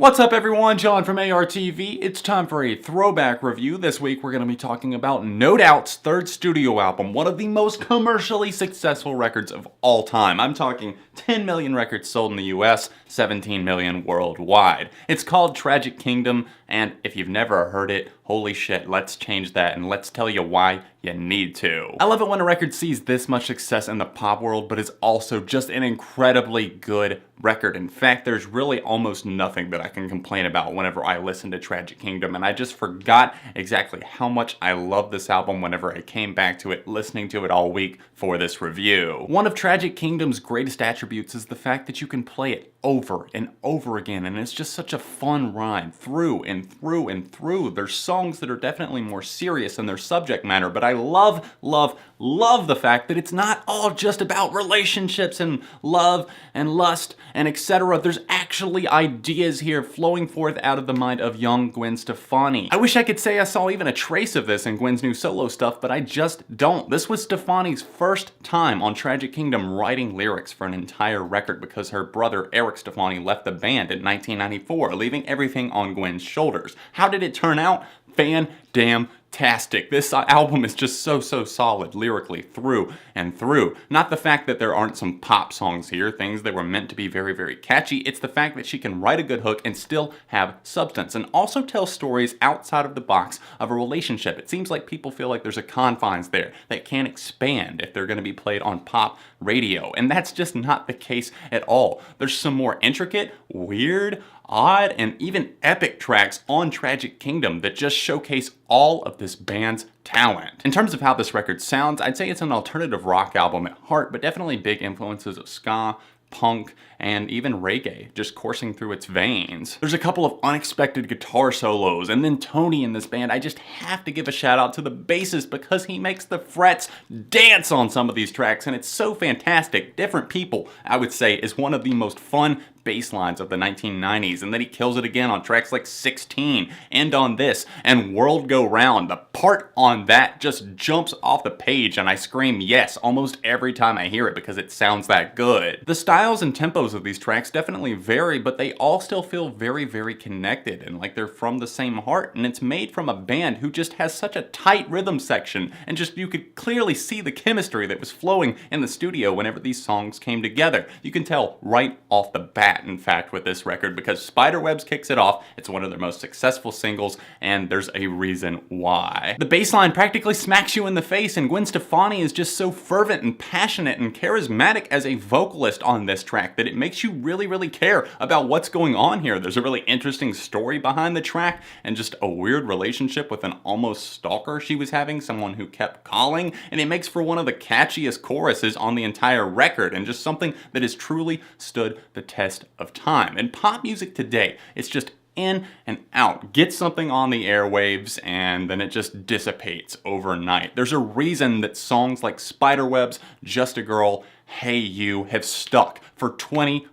What's up everyone, John from ARTV. It's time for a throwback review. This week we're going to be talking about No Doubt's third studio album, one of the most commercially successful records of all time. I'm talking 10 million records sold in the US, 17 million worldwide. It's called Tragic Kingdom, and if you've never heard it, holy shit, let's change that and let's tell you why you need to. I love it when a record sees this much success in the pop world, but is also just an incredibly good record. In fact, there's really almost nothing that I can complain about whenever I listen to Tragic Kingdom, and I just forgot exactly how much I love this album whenever I came back to it, listening to it all week for this review. One of Tragic Kingdom's greatest attributes is the fact that you can play it over and over again, and it's just such a fun ride through and through and through. There's songs that are definitely more serious in their subject matter, but I love the fact that it's not all just about relationships and love and lust and etc. There's actually ideas here flowing forth out of the mind of young Gwen Stefani. I wish I could say I saw even a trace of this in Gwen's new solo stuff, but I just don't. This was Stefani's first time on Tragic Kingdom writing lyrics for an entire record because her brother Eric Stefani left the band in 1994, leaving everything on Gwen's shoulders. How did it turn out? Fan-damn-tastic. This album is just so solid lyrically through and through. Not the fact that there aren't some pop songs here, things that were meant to be very catchy. It's the fact that she can write a good hook and still have substance, and also tell stories outside of the box of a relationship. It seems like people feel like there's a confines there that can't expand if they're going to be played on pop radio, and that's just not the case at all. There's some more intricate, weird, odd, and even epic tracks on Tragic Kingdom that just showcase all of this band's talent. In terms of how this record sounds, I'd say it's an alternative rock album at heart, but definitely big influences of ska, punk, and even reggae just coursing through its veins. There's a couple of unexpected guitar solos, and then Tony in this band, I just have to give a shout out to the bassist because he makes the frets dance on some of these tracks, and it's so fantastic. Different People, I would say, is one of the most fun bass lines of the 1990s, and then he kills it again on tracks like 16 and on this and World Go Round. The part on that just jumps off the page and I scream yes almost every time I hear it because it sounds that good. The styles and tempos of these tracks definitely vary, but they all still feel very connected and like they're from the same heart, and it's made from a band who just has such a tight rhythm section, and just you could clearly see the chemistry that was flowing in the studio whenever these songs came together. You can tell right off the bat, in fact, with this record, because Spiderwebs kicks it off. It's one of their most successful singles, and there's a reason why. The bass line practically smacks you in the face, and Gwen Stefani is just so fervent and passionate and charismatic as a vocalist on this track that it makes you really care about what's going on here. There's a really interesting story behind the track, and just a weird relationship with an almost stalker she was having, someone who kept calling, and it makes for one of the catchiest choruses on the entire record, and just something that has truly stood the test of time. And pop music today, it's just in and out. Get something on the airwaves and then it just dissipates overnight. There's a reason that songs like Spiderwebs, Just a Girl, Hey You have stuck for 20+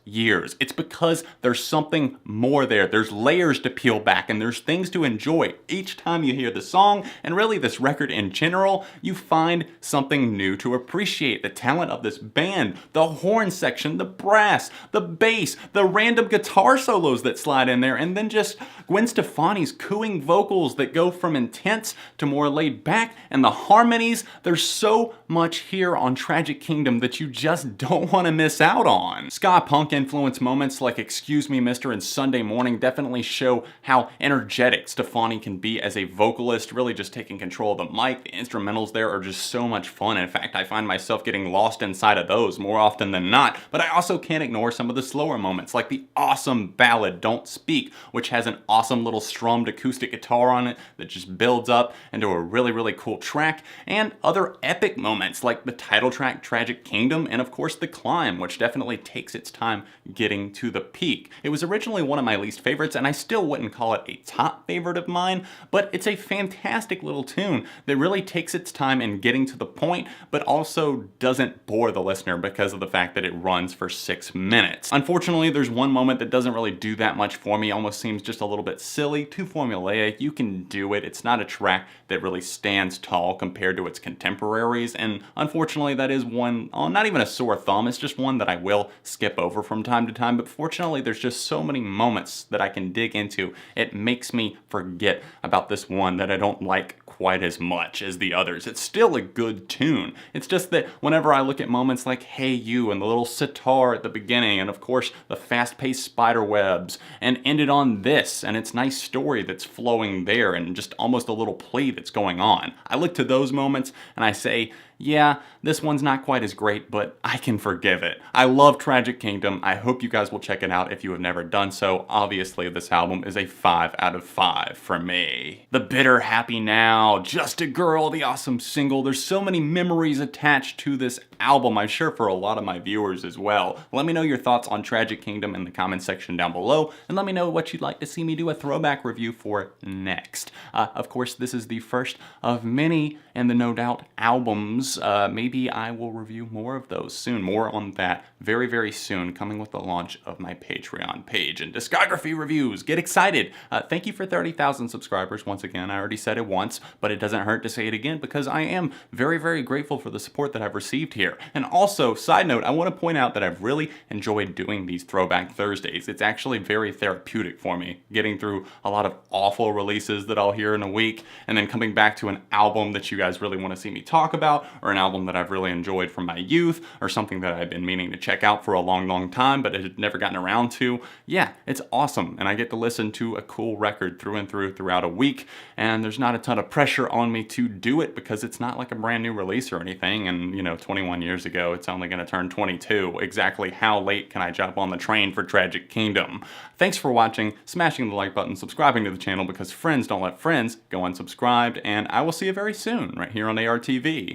years. It's because there's something more there. There's layers to peel back and there's things to enjoy. Each time you hear the song, and really this record in general, you find something new to appreciate. The talent of this band, the horn section, the brass, the bass, the random guitar solos that slide in there, and then just Gwen Stefani's cooing vocals that go from intense to more laid back, and the harmonies. There's so much here on Tragic Kingdom that you just don't want to miss out on. Ska punk influence moments like Excuse Me Mister and Sunday Morning definitely show how energetic Stefani can be as a vocalist, really just taking control of the mic. The instrumentals there are just so much fun. In fact, I find myself getting lost inside of those more often than not, but I also can't ignore some of the slower moments like the awesome ballad Don't Speak, which has an awesome little strummed acoustic guitar on it that just builds up into a really cool track, and other epic moments like the title track Tragic Kingdom, and of course The Climb, which definitely takes its time getting to the peak. It was originally one of my least favorites, and I still wouldn't call it a top favorite of mine, but it's a fantastic little tune that really takes its time in getting to the point, but also doesn't bore the listener because of the fact that it runs for 6 minutes. Unfortunately, there's one moment that doesn't really do that much for me, almost seems just a little bit silly, too formulaic. You can do it. It's not a track that really stands tall compared to its contemporaries, and unfortunately that is one not even a sore thumb, it's just one that I will skip over from time to time, but fortunately there's just so many moments that I can dig into. It makes me forget about this one that I don't like quite as much as the others. It's still a good tune. It's just that whenever I look at moments like Hey You and the little sitar at the beginning, and of course the fast-paced Spiderwebs, and ended on this and its nice story that's flowing there and just almost a little play that's going on, I look to those moments and I say, yeah, this one's not quite as great, but I can forgive it. I love Tragic Kingdom. I hope you guys will check it out if you have never done so. Obviously, this album is a 5 out of 5 for me. The Bitter Happy Now, Just a Girl, the awesome single. There's so many memories attached to this album, I'm sure for a lot of my viewers as well. Let me know your thoughts on Tragic Kingdom in the comment section down below, and let me know what you'd like to see me do a throwback review for next. Of course, this is the first of many in the No Doubt albums. Maybe I will review more of those soon. More on that very, very soon, coming with the launch of my Patreon page and discography reviews. Get excited. Thank you for 30,000 subscribers. Once again, I already said it once, but it doesn't hurt to say it again because I am very, very grateful for the support that I've received here. And also, side note, I want to point out that I've really enjoyed doing these Throwback Thursdays. It's actually very therapeutic for me, getting through a lot of awful releases that I'll hear in a week, and then coming back to an album that you guys really want to see me talk about, or an album that I've really enjoyed from my youth, or something that I've been meaning to check out for a long, long time, but had never gotten around to. Yeah, it's awesome, and I get to listen to a cool record through and through throughout a week, and there's not a ton of pressure on me to do it because it's not like a brand new release or anything, and 21 years ago, it's only going to turn 22. Exactly how late can I jump on the train for Tragic Kingdom? Thanks for watching, smashing the like button, subscribing to the channel because friends don't let friends go unsubscribed, and I will see you very soon right here on ARTV.